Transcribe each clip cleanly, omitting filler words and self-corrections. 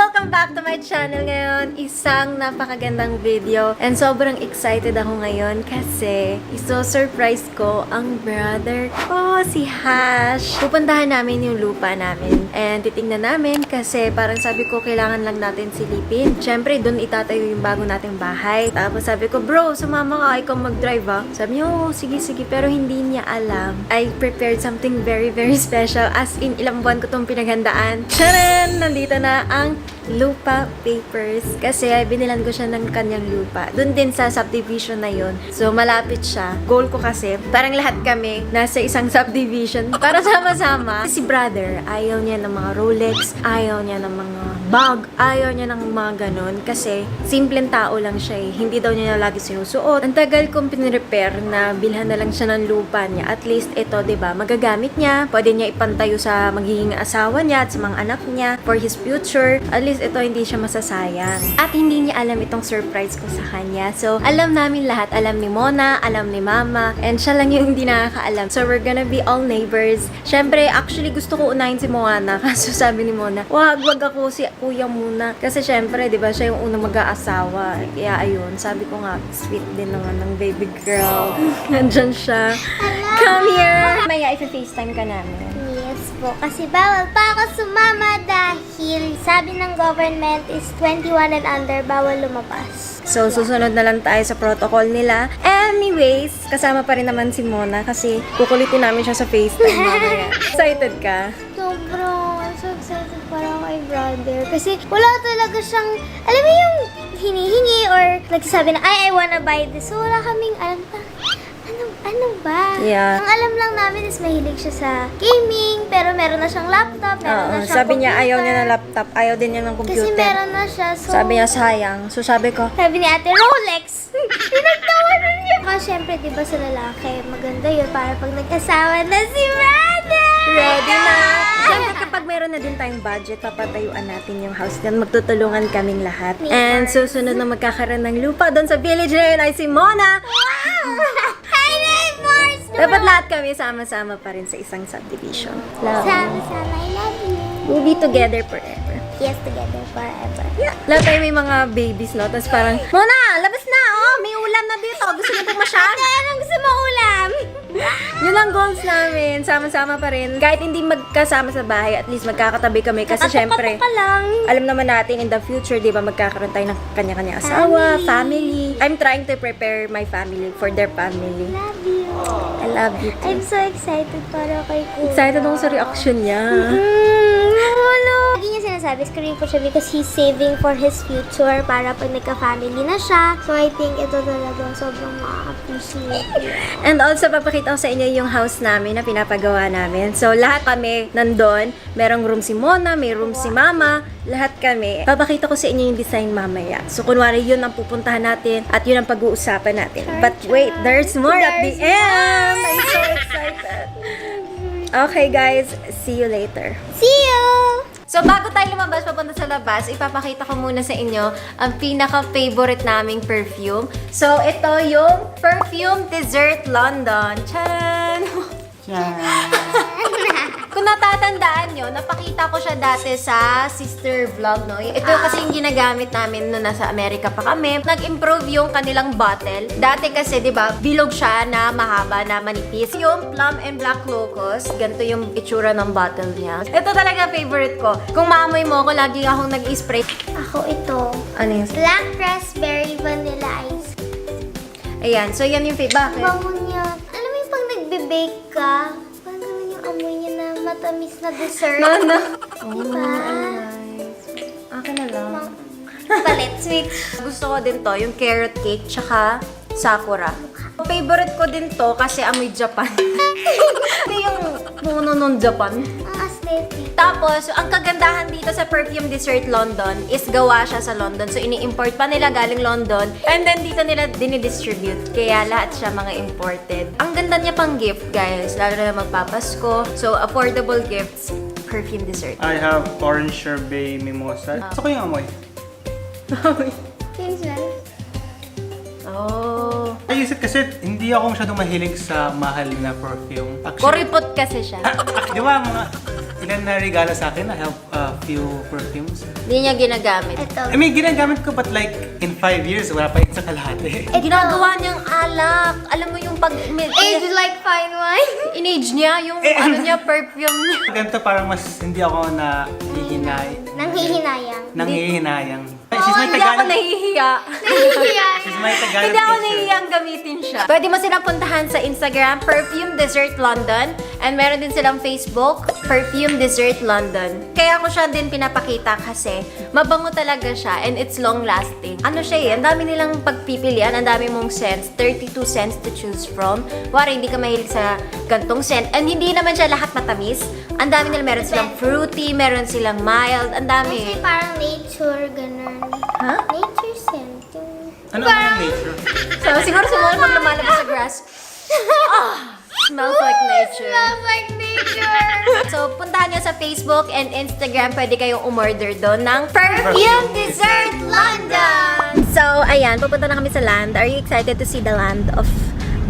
Welcome back to my channel ngayon. Isang napakagandang video. And sobrang excited ako ngayon kasi iso-surprise ko ang brother ko, si Hash. Pupuntahan namin yung lupa namin. And titingnan namin kasi parang sabi ko kailangan lang natin silipin. Siyempre, doon itatayo yung bago nating bahay. Tapos sabi ko, bro, sumama ka, ikaw mag-drive ah. Sabi niya, oh, sige. Pero hindi niya alam. I prepared something very special. As in, ilang buwan ko itong pinaghandaan. Charan! Nandito na ang lupa papers. Kasi binilan ko siya ng kanyang lupa. Doon din sa subdivision na yun. So, malapit siya. Goal ko kasi, parang lahat kami nasa isang subdivision para sama-sama. Si brother, ayaw niya ng mga Rolex, ayaw niya ng mga bag, ayaw niya ng mga ganon. Kasi, simpleng tao lang siya eh. Hindi daw niya lagi sinusuot. Ang tagal kong pinrepaire na bilhan na lang siya ng lupa niya. At least, ito, diba, magagamit niya. Pwede niya ipantayo sa magiging asawa niya at sa mga anak niya for his future. At least, ito hindi siya masasayang. At hindi niya alam itong surprise ko sa kanya. So, alam namin lahat. Alam ni Mona, alam ni Mama, and siya lang yung hindi nakakaalam. So, we're gonna be all neighbors. Syempre, actually, gusto ko unahin si Moana. Kaso sabi ni Mona, wag ako si kuya muna. Kasi syempre, di ba, siya yung unang mag-aasawa. Kaya ayun, sabi ko nga, sweet din naman ng baby girl. Nandyan siya. Come here! Maya, i-FaceTime ka namin. Yes po, kasi bawal pa ako sumama dahil sabi ng government is 21 and under, bawal lumabas. So, susunod na lang tayo sa protocol nila. Anyways, kasama pa rin naman si Mona kasi kukulitin namin siya sa FaceTime mamaya. Excited ka? Sobrang, I'm so excited para kay brother. Kasi wala talaga siyang, alam mo yung hinihingi or nagsasabi na, I wanna buy this. So, wala kaming alam pa. Ano ba? Yeah. Ang alam lang namin is mahilig siya sa gaming, pero meron na siyang laptop, meron na siyang sabi niya computer. ayaw niya ng laptop, ayaw din niya ng computer. Kasi meron na siya, so... Sabi niya sayang. So sabi ko, Sabi ni ate, Rolex! Pinagtawanan niya! Kasi syempre, di ba sa lalaki, maganda yun para pag nag-asawa na si brother! ready na! Siyempre kapag meron na din tayong budget, papatayuan natin yung house. Then magtutulungan kaming lahat. And susunod na magkakaroon ng lupa doon sa village na yun ay si Mona! Wow! Hi, neighbors! Dapat lahat kami sama-sama pa rin sa isang subdivision. Love. Sama-sama, I love you. We'll be together forever. Yes, together forever. Yeah. Lahat tayo may mga babies, no? Tapos parang, Mona, labas na! Oh, may ulam na dito. Gusto mo pumasyal? Anong gusto mo ulam? Yun ang goals namin. Sama-sama pa rin. Kahit hindi magkasama sa bahay, at least magkakatabi kami. Kasi syempre, ka lang. alam naman natin in the future, di ba, magkakaroon tayo ng kanya-kanya asawa, family. I'm trying to prepare my family for their family. Love you. I love you too. I'm so excited para kay Kuya. Excited ako sa reaction niya. Lagi niya sinasabi, screen ko siya because he's saving for his future para pag nagka-family na siya. So, I think ito talagang sobrang ma-appreciate. And also, papakita ko sa inyo yung house namin na pinapagawa namin. So, lahat kami nandun. Merong room si Mona, may room si Mama. Lahat kami. Papakita ko sa inyo yung design mamaya. So, kunwari yun ang pupuntahan natin at yun ang pag-uusapan natin. But wait, there's more at the end! I'm so excited. Okay, guys. See you later. See you! So, bago tayo lumabas papunta sa labas, ipapakita ko muna sa inyo ang pinaka-favorite naming perfume. So, ito yung Perfume Dessert London. Charan! Kung natatandaan nyo, napakita ko siya dati sa sister vlog, no? Ito kasi yung ginagamit namin nung nasa Amerika pa kami. Nag-improve yung kanilang bottle. Dati kasi, di ba, bilog siya na mahaba, na manipis. Yung Plum and Black Locust, ganito yung itsura ng bottle niya. Ito talaga favorite ko. Kung maamoy mo ako, lagi akong nag-spray. Ako ito. Ano yung... Black Raspberry Vanilla Ice. Ayan, so yan yung favorite. Bakit? Bango niya. Alam mo yung pag nagbe-bake ka, parang ganun yung amoy niya na matamis na dessert. No. Diba? Akin na lang. Palit, sweet. Gusto ko din to, yung carrot cake, tsaka sakura. Favorite ko din to kasi amoy Japan. Ito yung puno ng Japan. Ang aesthetic. Tapos, ang kagandahan dito sa Perfume Dessert London is gawa siya sa London. So, ini-import pa nila galing London. And then, dito nila dinidistribute. Kaya lahat siya mga imported. Ang ganda niya pang gift, guys. Lalo na magpapasko. So, affordable gifts. Perfume Dessert. I have orange sorbet mimosa. Gusto ko yung amoy. Feels nice. Oh. Ayusip kasi hindi ako masyadong mahilig sa mahal na perfume. Actually, Kuripot kasi siya. di ba mga ilan na regalo sa akin. I have a few perfumes. Hindi niya ginagamit. Ito. I mean, ginagamit ko but like in 5 years, wala pa yun sa kalahati. Ito. Ginagawa niyang alak. Alam mo yung pag... Age like fine wine. In-age niya, yung ano niya, perfume niya. Ganito parang mas hindi ako nanghihinayang. Nanghihinayang. She's my Hindi ako Tagalog. nahihiya. She's my Tagalog Hindi ako teacher. nahihiyang gamitin siya. Pwede mo silang puntahan sa Instagram, Perfume Dessert London. And meron din silang Facebook, Perfume Dessert London. Kaya ko siya din pinapakita kasi mabango talaga siya and it's long lasting. Ano siya eh, ang dami nilang pagpipilian, ang dami mong scents, 32 scents to choose from. Wari, hindi ka mahilig sa gantong scent. And hindi naman siya lahat matamis. Ang dami nila, meron silang fruity, meron silang mild, ang dami. Kasi parang nature, ganun. Ha? Nature scent. Ano ba yung nature? So, siguro sumulat pag lumalabas sa grass. Smells like nature. Smells like nature. So, puntahan nyo sa Facebook and Instagram. Pwede kayong umorder doon ng Perfume Dessert London! So, ayan. Pupunta na kami sa land. Are you excited to see the land of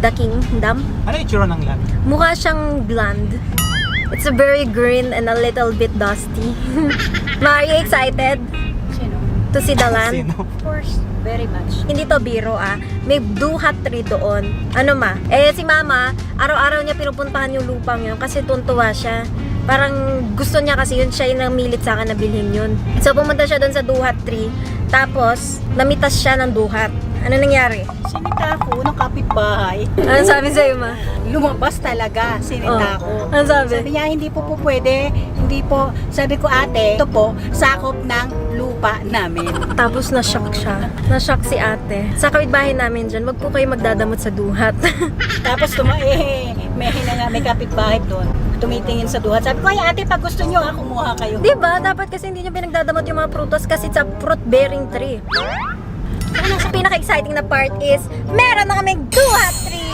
the kingdom? Ano yung itsura ng land? Mukha siyang blonde. It's a very green and a little bit dusty. Ma, are you excited to see the land? Sino? Of course. Very much. Hindi to biro May duhat tree doon. Ano ma? Eh si mama, araw-araw niya pinupuntahan yung lupang yun kasi tuntua siya. Parang gusto niya kasi yun, siya yung namilit sa akin na bilhin yun. So pumunta siya doon sa duhat tree. Tapos, namitas siya ng duhat. Ano nangyari? Sinita ko ng kapitbahay. Ano sabi sa'yo ma? Lumabas talaga, sinita ko. Ano sabi? Sabi niya, hindi po pwede. Hindi po. Sabi ko, ate, ito po, sakop ng lupa namin. Tapos na-shock siya. Na-shock si ate. Sa kapitbahay namin dyan, wag po kayo magdadamot sa duhat. Tapos may kapitbahay doon. Tumitingin sa duhat. Sabi ko, ay ate, pag gusto niyo, kumuha kayo. Diba? Dapat kasi hindi niyo pinagdadamot yung mga prutas kasi it's a fruit-bearing tree. Sa pinaka-exciting na part is, meron na kaming duhat tree!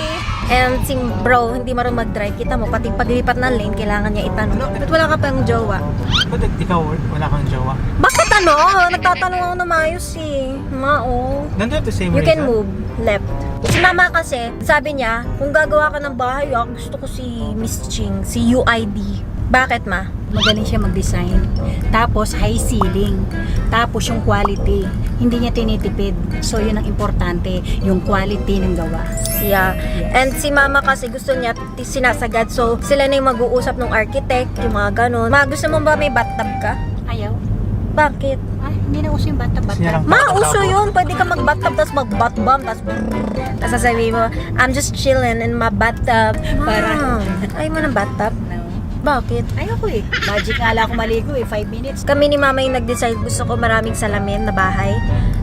And si bro, hindi marunong mag-drive. Kita mo, pati paglipat ng lane, kailangan niya itanong. Ba't wala ka pang jowa? Ba't ikaw wala kang jowa? Bakit ano? Nagtatanong ako na maayos eh. Don't you have the same You can reason? move left. Si mama kasi, sabi niya, kung gagawa ka ng bahay, gusto ko si Miss Ching, si UID. Bakit ma? Magaling siya mag-design. Tapos high ceiling. Tapos yung quality. Hindi niya tinitipid. So yun ang importante, yung quality ng gawa. Yeah. Yes. And si mama kasi gusto niya sinasagad. So sila na yung mag-uusap ng architect, yung mga ganun. Ma, gusto mo ba may bathtub ka? Ayaw. Bakit? Ay, hindi na uso yung bata-bata. Sinarang- Ma, uso yun. Pwede ka mag-bathtub, tapos mag-batbomb, tapos tapos sasabihin mo, I'm just chilling in my bathtub. Parang- Ayaw mo ng bathtub? No. Bakit? Ayaw ko eh. Magic nga lang ako maligo 5 minutes. Kami ni mama yung nag-decide, gusto ko maraming salamin na bahay.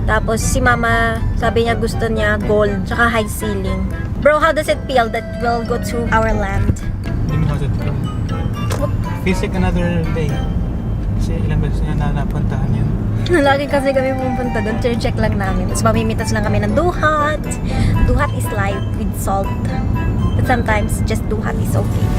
Tapos si mama, sabi niya gusto niya gold, tsaka high ceiling. Bro, how does it feel that we'll go to our land? Hindi mo natin feels like another day. Kasi ilang beses niya na napuntahan yun. Lagi kasi kami pumunta doon, check lang namin. Tapos mamimitas lang kami ng duhat. Duhat is live with salt. But sometimes, just duhat is okay.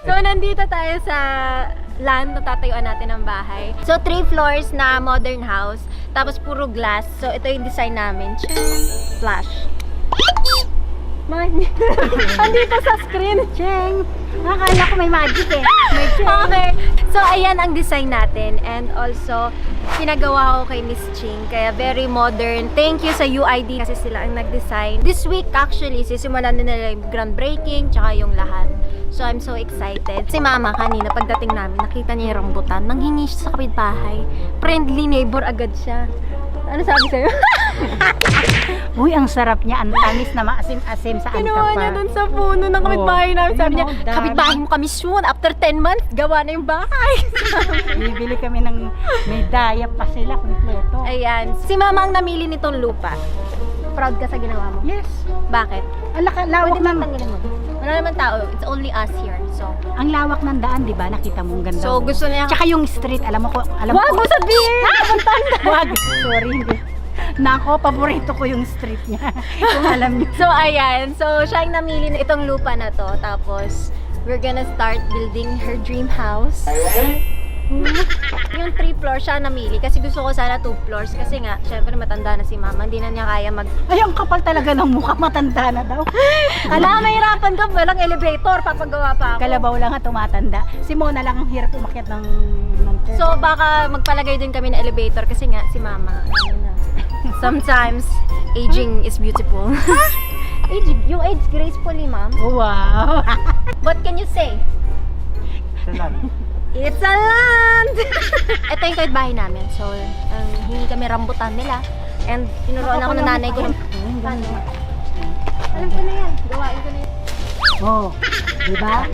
So, nandito tayo sa land na tatayuan natin ng bahay. So, 3 floors na modern house. Tapos, puro glass. So, ito yung design namin. Flash. Andito sa screen. Cheng! Akala ko may magic eh. May cheng. Okay. So, ayan ang design natin. And also, pinagawa ko kay Miss Ching. Kaya very modern. Thank you sa UID kasi sila ang nag-design. This week, actually, sisimulan din nila yung groundbreaking tsaka yung lahat. So, I'm so excited. Si Mama kanina, pagdating namin, nakita niya yung rambutan. Nanghingi siya sa kapitbahay. Friendly neighbor agad siya. Ano sabi sa'yo? Uy, ang sarap niya. Ang tamis na maasim-asim sa Kinuha niya antapa. dun sa puno ng kapitbahay namin. Sabi niya, Ayun, oh, kapitbahay mo kami soon. After 10 months, gawa na yung bahay. Bibili kami ng may daya pa sila kompleto. Ayan. Si Mama ang namili nitong lupa. Proud ka sa ginawa mo? Yes. Bakit? Lawak Pwede ng, bang tanggalin mo? Wala naman tao. It's only us here. So, ang lawak ng daan, di ba? Nakita mo ang ganda. so gusto niya... Tsaka yung street, alam mo Wag mo sabihin! Wag. Sorry, hindi. Nako, paborito ko yung street niya. Kung alam niyo. So, ayan. So, siya yung namili na itong lupa na to. Tapos, we're gonna start building her dream house. Yung 3 floors siya namili kasi gusto ko sana 2 floors kasi nga, syempre matanda na si mama, hindi na niya kaya Ay, ang kapal talaga ng mukha, matanda na daw. Kala, mahirapan ka, walang elevator, papagawa pa ako. Kalabaw lang at tumatanda. Si Mona lang ang hirap umakyat ng turn. So baka magpalagay din kami ng elevator kasi nga si mama, ano na. Sometimes, aging is beautiful. Yung age gracefully, ma'am. Wow! What can you say? Salan. It's a land! Ito yung kahit bahay namin. So, hindi kami rambutan nila. And tinuruan ako ng nanay ko. Alam ko na yan. Gawain ko na yan. Oh, diba?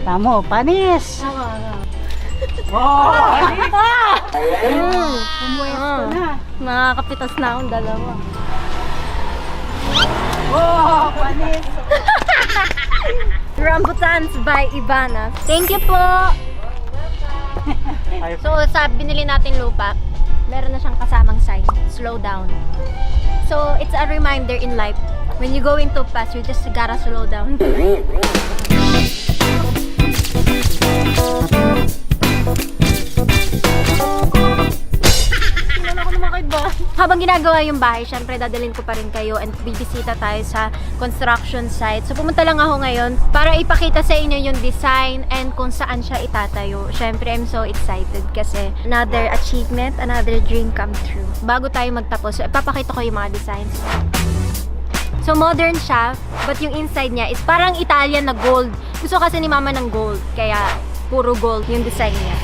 Tamo, panis! Oh! Pumuesto na. Nakakapitas na akong dalawa. Oh, panis! Rambutans by Ibana. Thank you po! So, sa binili natin lupa, meron na siyang kasamang sign, slow down. So, it's a reminder in life, when you go into pass, you just gotta slow down. Habang ginagawa yung bahay, syempre dadalhin ko pa rin kayo and bibisita tayo sa construction site. So pumunta lang ako ngayon para ipakita sa inyo yung design and kung saan siya itatayo. Syempre I'm so excited kasi another achievement, another dream come true. Bago tayo magtapos, ipapakita ko yung mga designs. So modern siya, but yung inside niya is parang Italian na gold. Gusto kasi ni mama ng gold, kaya puro gold yung design niya.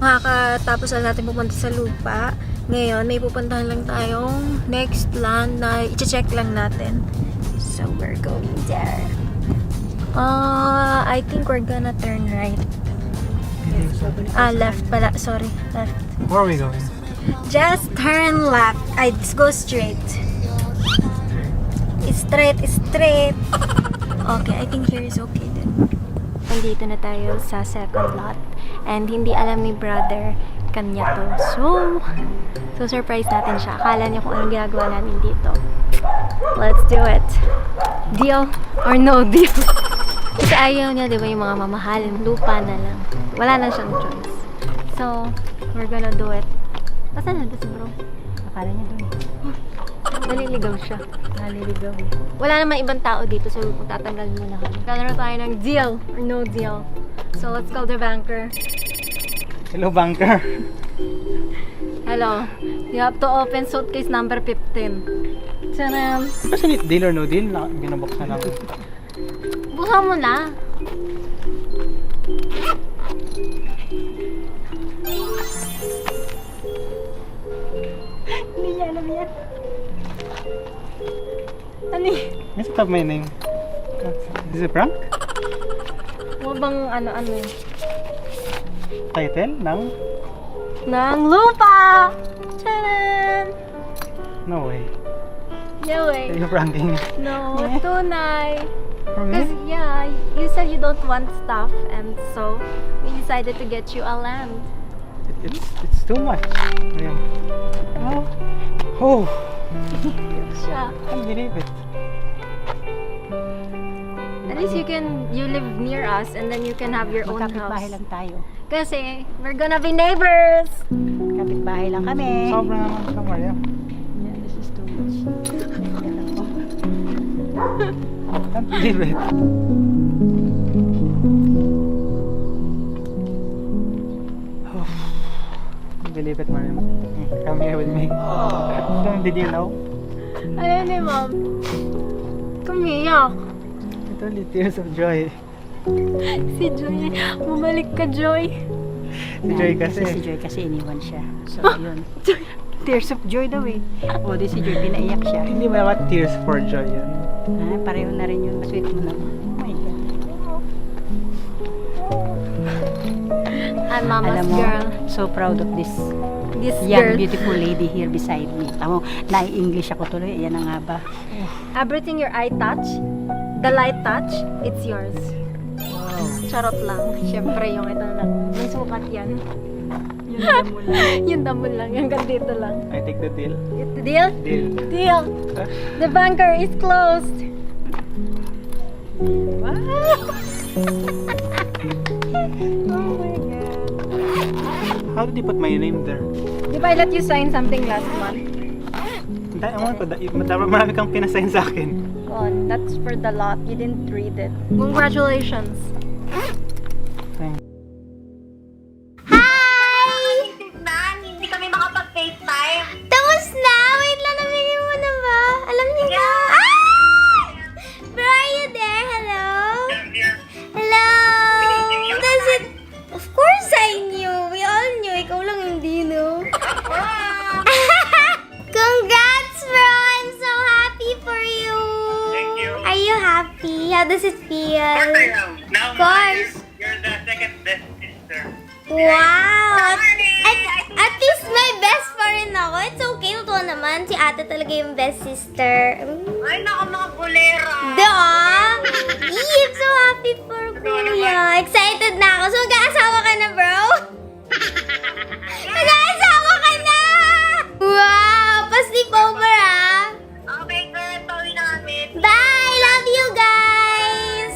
Makakatapos na natin pupunta sa lupa. Ngayon, may pupuntahan lang tayong next land na i-check lang natin. So, we're going there. I think we're gonna turn right. Left pala. Sorry, left. Where are we going? Just turn left. Just go straight. Straight, straight. Okay, I think here is okay then. Nandito na tayo sa second lot. And hindi alam ni brother kanya to. So surprise natin siya. Akala niya kung anong ginagawa namin dito. Let's do it. Deal or no deal? Kasi ayaw niya, di ba, yung mga mamahalin. Lupa na lang. Wala na siyang choice. So, we're gonna do it. Asan na si bro? Akala niya doon. Naliligaw siya. Naliligaw. Wala namang ibang tao dito, so tatanggalin muna kami. Kalaro tayo ng deal or no deal. So, let's call the banker. Hello, banker. Hello. You have to open suitcase number 15. Tcharam! Kasi deal or no deal, binabok na lang. Buksan mo na. Hindi niya alam yan. Ano yun? What's up my name? Is it prank? Mo bang ano-ano yun? Title ng? Ng lupa! Tcharam! No way. No way. Are you pranking me? No, tunay. For Because, me? yeah, you said you don't want stuff, and so we decided to get you a land. It's too much. Ayan. Oh, Siya. I can't believe it. At least you live near us, and then you can have your own Magkapit-bahay house. lang tayo. Kasi, we're gonna be neighbors! Kapit-bahay lang kami. Sobrang naman siya, Maria. Yeah, this is too much. I can't believe it. Oh, can't believe it, Maria. Come here with me. Did you know? Ano ni ma'am? Kumiyak. It's only tears of joy. Si Joy. Bumalik ka, Joy. Si Joy kasi. Si Joy kasi iniwan siya. So, yun. Tears of joy daw eh. O, di si Joy, pinaiyak siya. Hindi mo naman tears for joy yun. Pareho na rin yung sweet mo naman. Oh my God. I'm mama's Alam mo, girl. so proud of this This young, girl. beautiful lady here beside me. Tamo, nai-English ako tuloy. Ayan na nga ba. Everything your eye touch, the light touch, it's yours. Wow. Charot lang. Siyempre, yung ito lang. May sukat yan. Yung damo lang. Yung damo lang. Yung dito lang. I take the deal. Deal? Deal. Deal. The banker is closed. Wow! Oh my God. How did you put my name there? Di ba I let you sign something last month? Ewan ko, marami kang pinasign sa akin. Oh, that's for the lot. You didn't read it. Congratulations. Thanks. Hi! Hindi kami makapag-FaceTime. Tapos na! Wait lang, nabigyan mo na ba? Alam niyo na? Ah! Bro, are you there? Hello? Hello? Does it... Of course I knew. We all knew. Ikaw lang hindi, no? Congrats, bro! I'm so happy for you. Thank you. Are you happy? How does it feel? Of course I am. Now, Of course. you're the second best sister. Wow! At least may best pa rin ako. It's okay. Totoo naman. Si ate talaga yung best sister. Ay, naku, mga bulera. I'm so happy for Kuya. Excited na ako. So, mag-aasawa ka na, bro? Mag-aasawa ka na! Wow! Pa-sleep over, ah! Okay, girl. Tawi namin. Bye! Love you, guys!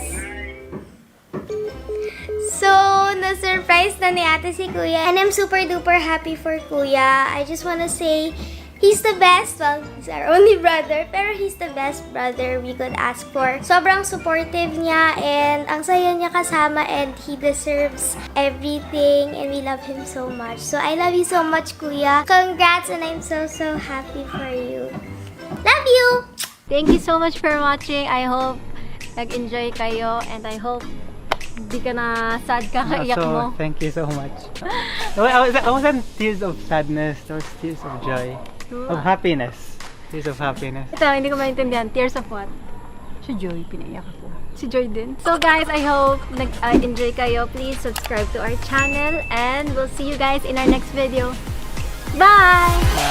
So, na-surprise na ni ate si Kuya. And I'm super duper happy for Kuya. I just wanna say, he's the best. Well, he's our only brother. Pero he's the best brother we could ask for. Sobrang supportive niya and ang saya niya kasama and he deserves everything and we love him so much. So, I love you so much, Kuya. Congrats and I'm so happy for you. Love you! Thank you so much for watching. I hope nag-enjoy kayo and I hope di ka na sad ka kaiyak mo. Thank you so much. I wasn't tears of sadness, there was tears of joy. Of happiness. Tears of happiness. Ito, hindi ko maintindihan. Tears of what? Si Joy, pinaiyak ako. Si Joy din. So guys, I hope nag-enjoy kayo. Please subscribe to our channel and we'll see you guys in our next video. Bye!